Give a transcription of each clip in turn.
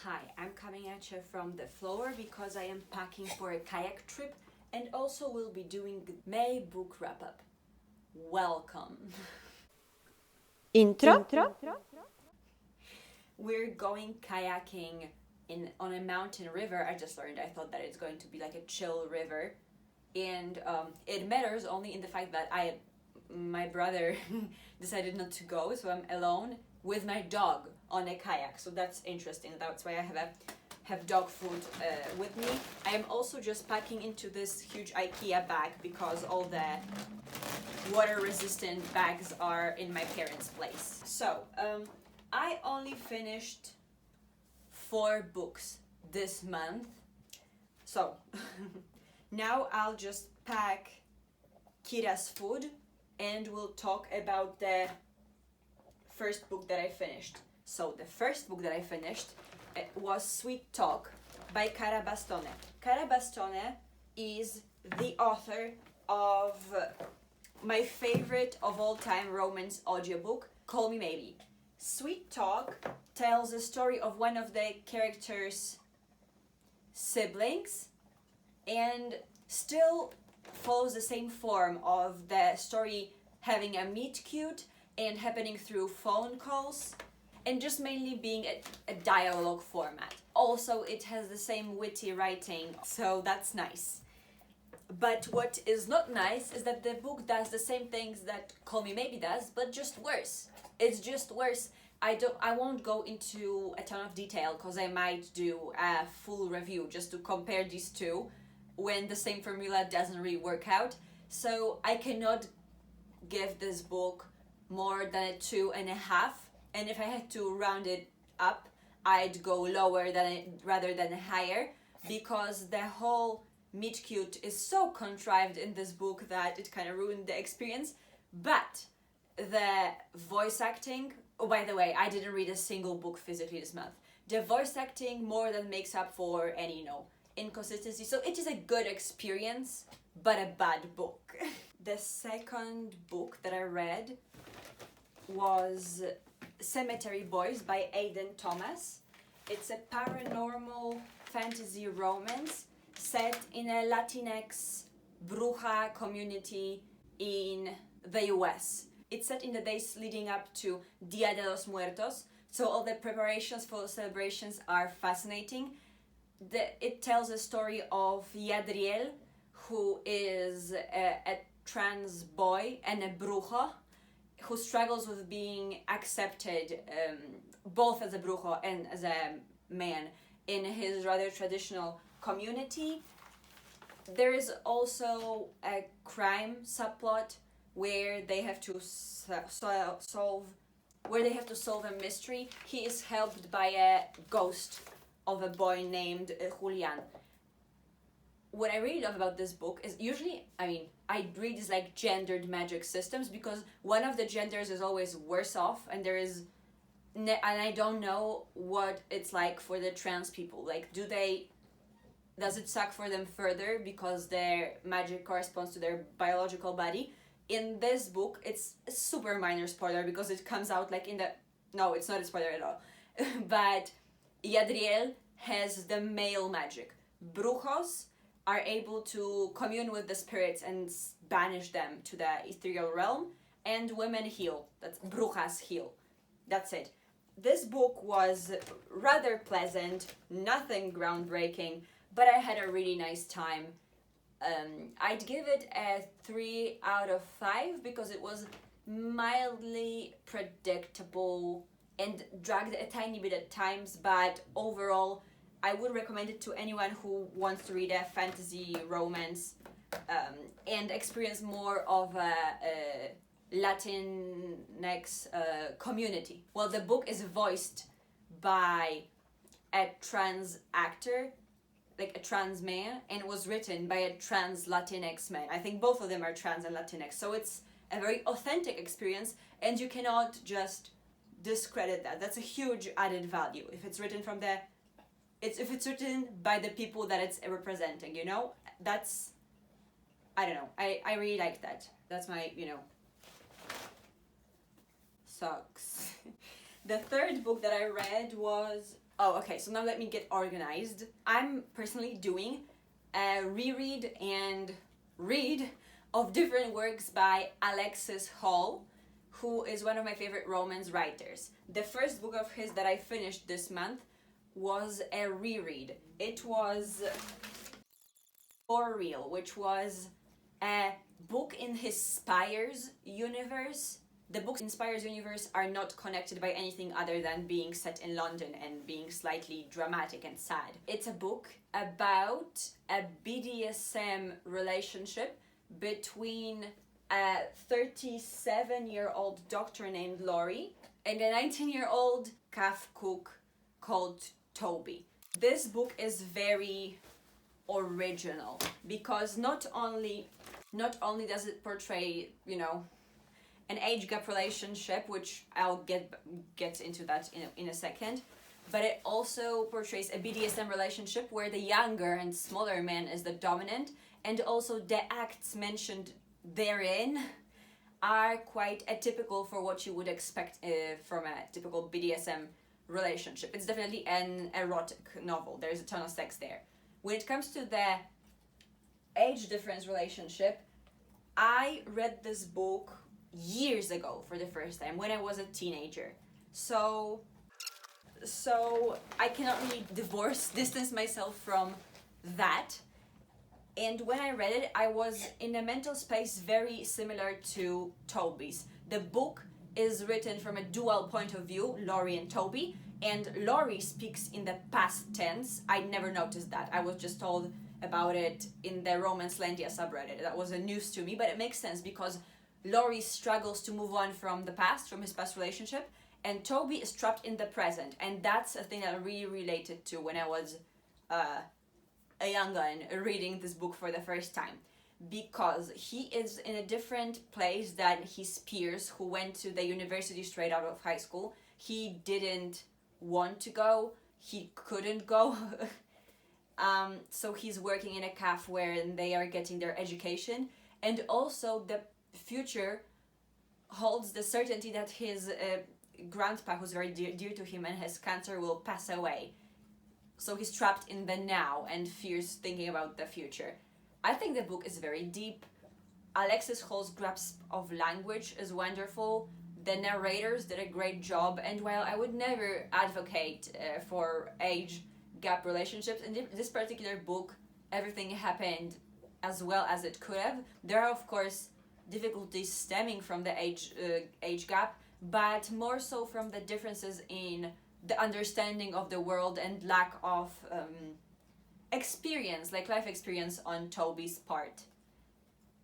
Hi, I'm coming at you from the floor because I am packing for a kayak trip and also will be doing May book wrap up. Welcome. Intro? We're going kayaking on a mountain river. I just learned. I thought that it's going to be like a chill river, and it matters only in the fact that my brother decided not to go, so I'm alone with my dog on a kayak. So that's interesting. That's why I have dog food with me. I am also just packing into this huge IKEA bag because all the water resistant bags are in my parents' place. So I only finished 4 books this month. So now I'll just pack Kira's food and we'll talk about the first book that I finished. So the first book that I finished was Sweet Talk by Cara Bastone. Cara Bastone is the author of my favorite of all time romance audiobook, Call Me Maybe. Sweet Talk tells the story of one of the characters' siblings and still follows the same form of the story having a meet cute and happening through phone calls and just mainly being a dialogue format. Also, it has the same witty writing, so that's nice. But what is not nice is that the book does the same things that Call Me Maybe does, but just worse. It's just worse. I won't go into a ton of detail because I might do a full review just to compare these two when the same formula doesn't really work out. So I cannot give this book more than a 2.5, and if I had to round it up, I'd go lower than it rather than higher, because the whole meet cute is so contrived in this book that it kind of ruined the experience. But the voice acting, oh, by the way, I didn't read a single book physically this month. The voice acting more than makes up for any inconsistency. So it is a good experience, but a bad book. The second book that I read was Cemetery Boys by Aidan Thomas. It's a paranormal fantasy romance set in a Latinx bruja community in the US. It's set in the days leading up to Dia de los Muertos, so all the preparations for the celebrations are fascinating. It tells a story of Yadriel, who is a trans boy and a bruja who struggles with being accepted both as a brujo and as a man in his rather traditional community. There is also a crime subplot where they have to solve a mystery. He is helped by a ghost of a boy named Julian. What I really love about this book is I read these like gendered magic systems because one of the genders is always worse off, and I don't know what it's like for the trans people. Like, does it suck for them further because their magic corresponds to their biological body? In this book, it's a super minor spoiler because it comes out like no, it's not a spoiler at all. But Yadriel has the male magic. Brujos are able to commune with the spirits and banish them to the ethereal realm, and women heal. That's brujas heal. That's it. This book was rather pleasant, nothing groundbreaking, but I had a really nice time. I'd give it a 3 out of 5 because it was mildly predictable and dragged a tiny bit at times, but overall I would recommend it to anyone who wants to read a fantasy romance and experience more of a Latinx community. Well, the book is voiced by a trans actor, like a trans man, and it was written by a trans Latinx man. I think both of them are trans and Latinx, so it's a very authentic experience, and you cannot just discredit that. That's a huge added value if it's written if it's written by the people that it's representing, that's, I don't know, I really like that. That's my, sucks. The third book that I read was Oh, okay, so now let me get organized. I'm personally doing a reread and read of different works by Alexis Hall, who is one of my favorite romance writers. The first book of his that I finished this month was a reread. It was For Real, which was a book in his Spires universe. The books in Spires universe are not connected by anything other than being set in London and being slightly dramatic and sad. It's a book about a BDSM relationship between a 37-year-old doctor named Laurie and a 19-year-old calf cook called Toby. This book is very original because not only does it portray, an age gap relationship, which I'll get into that in a second, but it also portrays a BDSM relationship where the younger and smaller man is the dominant, and also the acts mentioned therein are quite atypical for what you would expect from a typical BDSM relationship. It's definitely an erotic novel. There's a ton of sex there. When it comes to the age difference relationship, I read this book years ago for the first time when I was a teenager. So I cannot really distance myself from that. And when I read it, I was in a mental space very similar to Toby's. The book is written from a dual point of view, Laurie and Toby, and Laurie speaks in the past tense. I never noticed that. I was just told about it in the Romancelandia subreddit. That was a news to me, but it makes sense because Laurie struggles to move on from the past, from his past relationship, and Toby is trapped in the present. And that's a thing that I really related to when I was a young gun reading this book for the first time, because he is in a different place than his peers who went to the university straight out of high school. He didn't want to go, he couldn't go. So he's working in a cafe where they are getting their education, and also the future holds the certainty that his grandpa, who's very dear to him and has cancer, will pass away. So he's trapped in the now and fears thinking about the future. I think the book is very deep. Alexis Hall's grasp of language is wonderful. The narrators did a great job, and while I would never advocate for age gap relationships, in this particular book everything happened as well as it could have. There are of course difficulties stemming from the age gap, but more so from the differences in the understanding of the world and lack of experience, like life experience on Toby's part.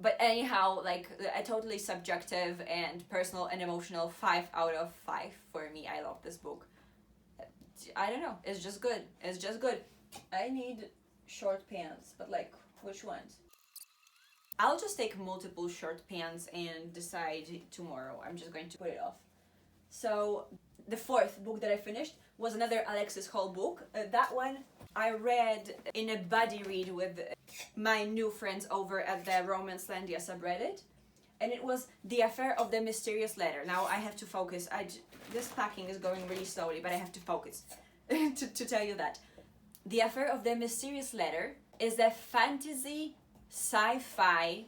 But anyhow, like a totally subjective and personal and emotional 5 out of 5 for me. I love this book. I don't know, it's just good. It's just good. I need short pants, but like, which ones? I'll just take multiple short pants and decide tomorrow. I'm just going to put it off. So the fourth book that I finished was another Alexis Hall book. That one I read in a buddy read with my new friends over at the Romancelandia subreddit, and it was The Affair of the Mysterious Letter. Now I have to focus. This packing is going really slowly, but I have to focus to tell you that. The Affair of the Mysterious Letter is a fantasy sci-fi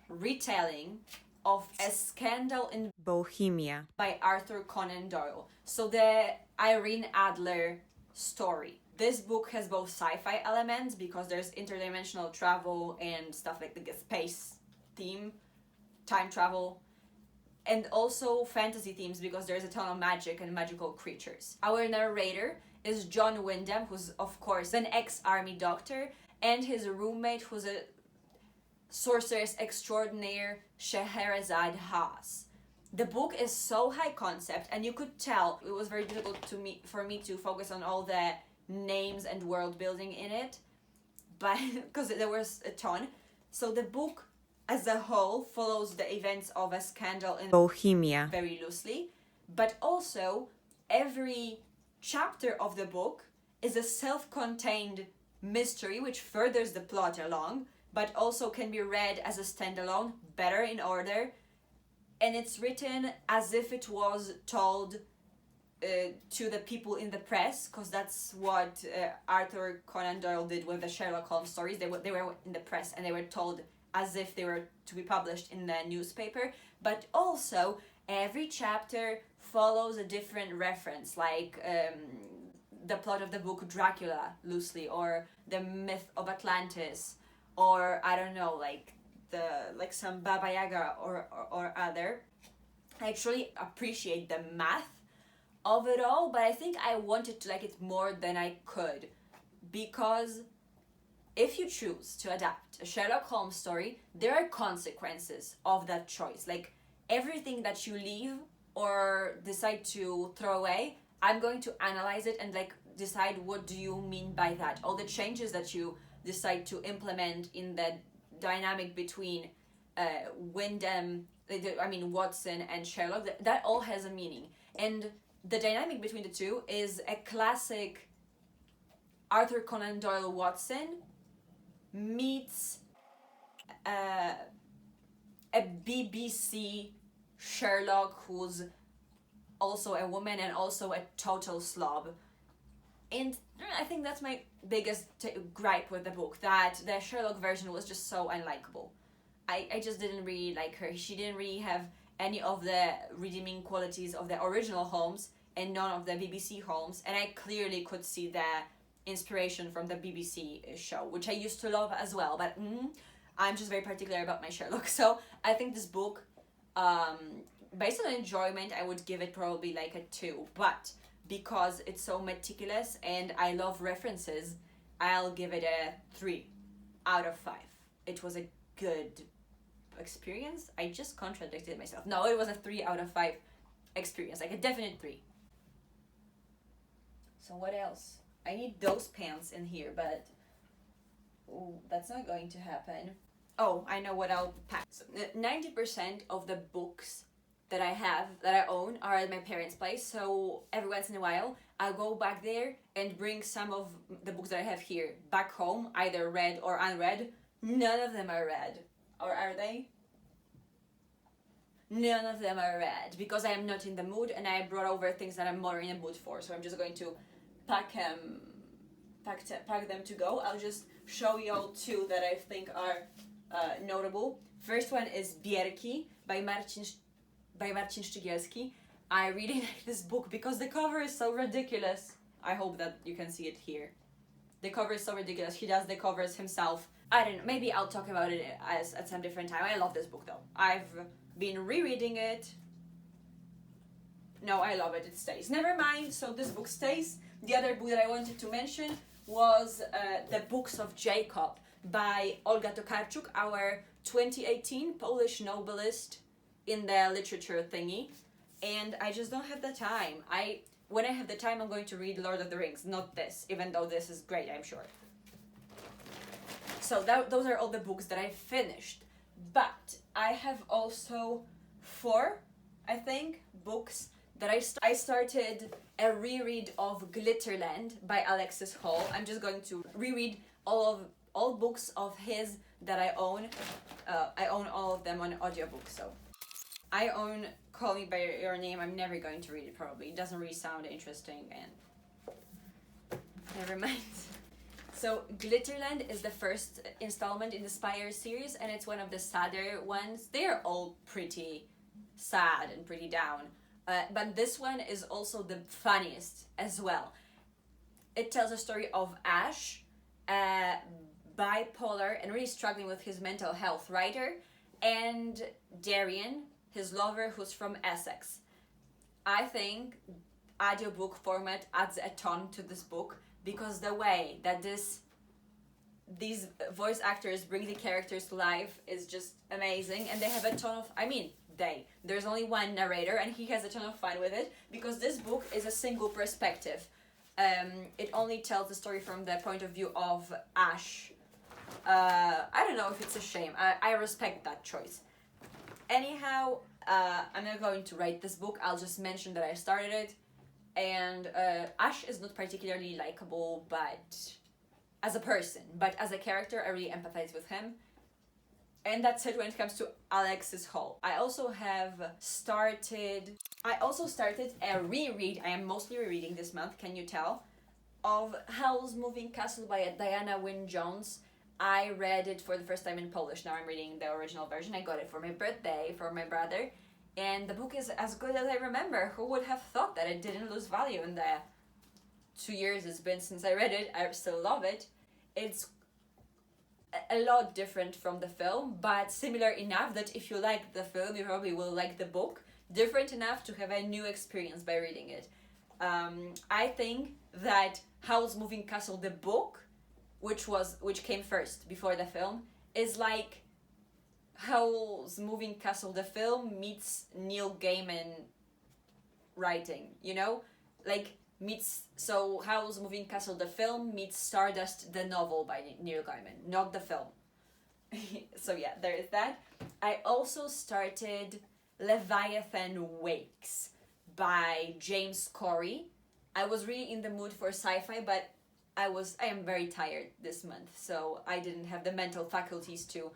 retelling of A Scandal in Bohemia by Arthur Conan Doyle. So the Irene Adler story. This book has both sci-fi elements because there's interdimensional travel and stuff like the space theme, time travel, and also fantasy themes because there's a ton of magic and magical creatures. Our narrator is John Wyndham, who's of course an ex-army doctor, and his roommate, who's a sorceress extraordinaire, Scheherazade Haas. The book is so high concept, and you could tell it was very difficult for me to focus on all the names and world building in it, but because there was a ton. So the book as a whole follows the events of A Scandal in Bohemia very loosely, but also every chapter of the book is a self-contained mystery which furthers the plot along, but also can be read as a standalone, better in order, and it's written as if it was told to the people in the press, because that's what Arthur Conan Doyle did with the Sherlock Holmes stories. They were in the press and they were told as if they were to be published in the newspaper. But also, every chapter follows a different reference, like the plot of the book Dracula, loosely, or the myth of Atlantis, or I don't know, like some Baba Yaga or other. I actually appreciate the math of it all, but I think I wanted to like it more than I could, because if you choose to adapt a Sherlock Holmes story, there are consequences of that choice. Like, everything that you leave or decide to throw away, I'm going to analyze it and like decide what do you mean by that. All the changes that you decide to implement in the dynamic between Watson and Sherlock, that all has a meaning. And the dynamic between the two is a classic Arthur Conan Doyle Watson meets a BBC Sherlock who's also a woman and also a total slob. And I think that's my biggest gripe with the book, that the Sherlock version was just so unlikable. I just didn't really like her. She didn't really have any of the redeeming qualities of the original Holmes and none of the BBC Holmes, and I clearly could see the inspiration from the BBC show, which I used to love as well, but I'm just very particular about my Sherlock. So I think this book, based on enjoyment, I would give it probably like a 2, but because it's so meticulous and I love references, I'll give it a 3 out of 5. It was a good experience. I just contradicted myself. No, it was a 3 out of 5 experience, like a definite 3. So what else? I need those pants in here, but that's not going to happen. Oh, I know what I'll pack. So, 90% of the books that I own, are at my parents' place, so every once in a while, I'll go back there and bring some of the books that I have here back home, either read or unread. None of them are read. Or are they? None of them are read, because I am not in the mood, and I brought over things that I'm more in the mood for, so I'm just going to pack them to go. I'll just show you all 2 that I think are notable. First one is Bierki by Marcin Szczygielski. I really like this book because the cover is so ridiculous. I hope that you can see it here. The cover is so ridiculous. He does the covers himself. I don't know, maybe I'll talk about it at some different time. I love this book though. I've been rereading it. No, I love it. It stays. Never mind. So this book stays. The other book that I wanted to mention was The Books of Jacob by Olga Tokarczuk, our 2018 Polish Nobelist in the literature thingy. And I just don't have the time. When I have the time, I'm going to read Lord of the Rings, not this, even though this is great, I'm sure. So those are all the books that I finished. But I have also 4, I think, books that I started a reread of Glitterland by Alexis Hall. I'm just going to reread all books of his that I own. I own all of them on audiobook, so I own Call Me By Your Name. I'm never going to read it probably. It doesn't really sound interesting, and never mind. So Glitterland is the first installment in the Spire series, and it's one of the sadder ones. They're all pretty sad and pretty down. But this one is also the funniest as well. It tells a story of Ash, a bipolar and really struggling with his mental health writer, and Darian, his lover, who's from Essex. I think audiobook format adds a ton to this book, because the way that these voice actors bring the characters to life is just amazing, and they have a ton of, there's only one narrator, and he has a ton of fun with it, because this book is a single perspective. It only tells the story from the point of view of Ash. I don't know if it's a shame. I respect that choice. Anyhow, I'm not going to rate this book. I'll just mention that I started it. And Ash is not particularly likable, but as a person. But as a character, I really empathize with him. And that's it when it comes to Alex's Hall. I also started a reread. I am mostly rereading this month, can you tell? Of Howl's Moving Castle by Diana Wynne Jones. I read it for the first time in Polish. Now I'm reading the original version. I got it for my birthday for my brother. And the book is as good as I remember. Who would have thought that it didn't lose value in the 2 years it's been since I read it? I still love it. It's a lot different from the film, but similar enough that if you like the film, you probably will like the book. Different enough to have a new experience by reading it. I think that Howl's Moving Castle, the book, which came first before the film, is like Howl's Moving Castle, the film, meets Neil Gaiman writing, you know? So Howl's Moving Castle, the film, meets Stardust, the novel by Neil Gaiman, not the film. So yeah, there is that. I also started Leviathan Wakes by James Corey. I was really in the mood for sci-fi, but I am very tired this month, so I didn't have the mental faculties to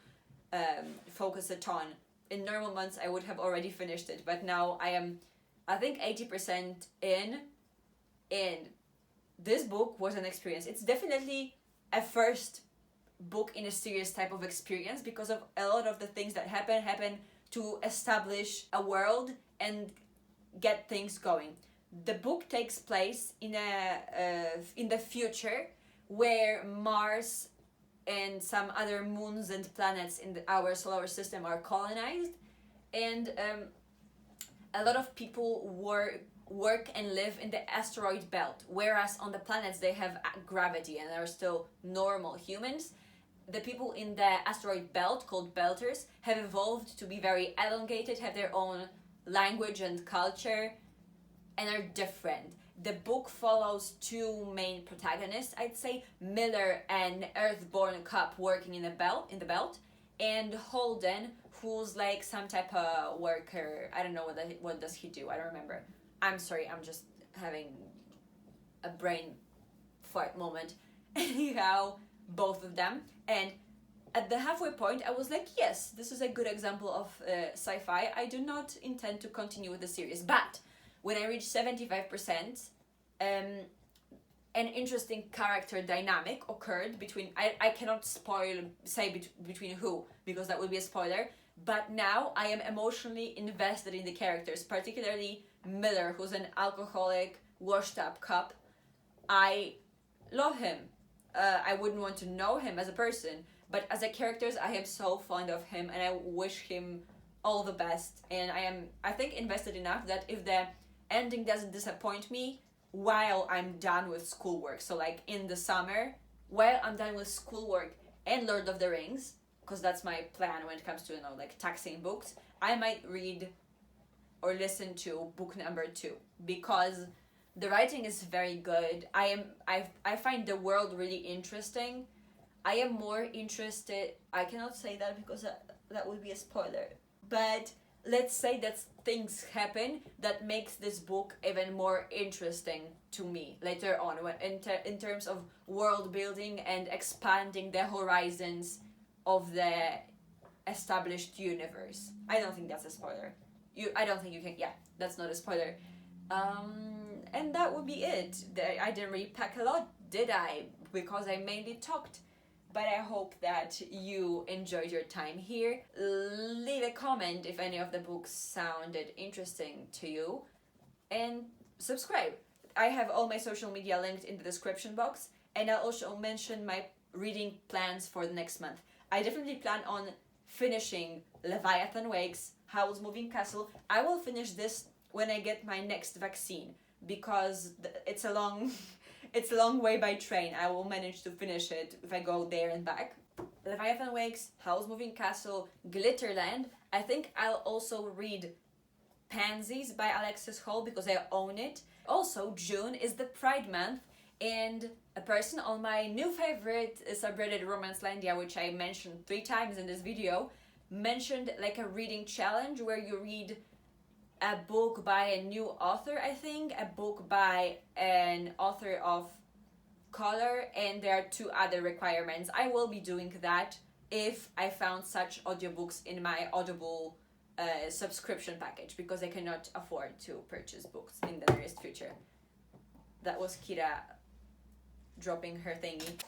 focus a ton. In normal months, I would have already finished it, but now I am, I think, 80% in, and this book was an experience. It's definitely a first book in a series type of experience because of a lot of the things that happen to establish a world and get things going. The book takes place in the future where Mars and some other moons and planets in our solar system are colonized, and a lot of people work and live in the asteroid belt, whereas on the planets they have gravity and are still normal humans. The people in the asteroid belt, called Belters, have evolved to be very elongated, have their own language and culture, and are different. The book follows two main protagonists, I'd say, Miller, an Earthborn cop working in the belt, and Holden, who's like some type of worker. I don't know what does he do. I don't remember. I'm sorry, I'm just having a brain fart moment. Anyhow, both of them. And at the halfway point, I was like, yes, this is a good example of sci-fi. I do not intend to continue with the series. But when I reached 75%, an interesting character dynamic occurred between... I cannot say between who, because that would be a spoiler. But now I am emotionally invested in the characters, particularly Miller, who's an alcoholic, washed-up cop. I love him. I wouldn't want to know him as a person, but as a character, I am so fond of him, and I wish him all the best. And I think, invested enough that if the ending doesn't disappoint me while I'm done with schoolwork, so like in the summer, while I'm done with schoolwork and Lord of the Rings, because that's my plan when it comes to, like taxing books, I might read or listen to book number 2, because the writing is very good. I find the world really interesting. I am more interested... I cannot say that because that would be a spoiler. But let's say that things happen that makes this book even more interesting to me later on, in terms of world building and expanding the horizons of the established universe. I don't think that's a spoiler. I don't think you can... Yeah, that's not a spoiler. And that would be it. I didn't really pack a lot, did I? Because I mainly talked. But I hope that you enjoyed your time here. Leave a comment if any of the books sounded interesting to you. And subscribe. I have all my social media linked in the description box. And I'll also mention my reading plans for the next month. I definitely plan on finishing Leviathan Wakes, Howl's Moving Castle. I will finish this when I get my next vaccine, because it's a long way by train. I will manage to finish it if I go there and back. Leviathan Wakes, Howl's Moving Castle, Glitterland. I think I'll also read Pansies by Alexis Hall because I own it. Also, June is the Pride month, and a person on my new favorite subreddit Romancelandia, which I mentioned 3 times in this video, mentioned like a reading challenge where you read a book by a new author, I think, a book by an author of color, and there are 2 other requirements. I will be doing that. if I found such audiobooks in my Audible subscription package, because I cannot afford to purchase books in the nearest future. That was Kira dropping her thingy.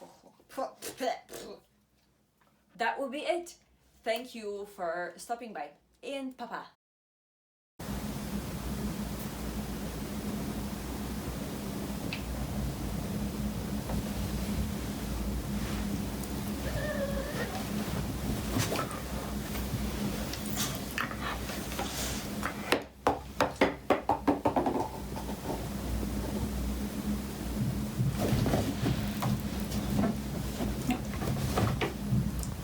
That will be it. Thank you for stopping by. And papa.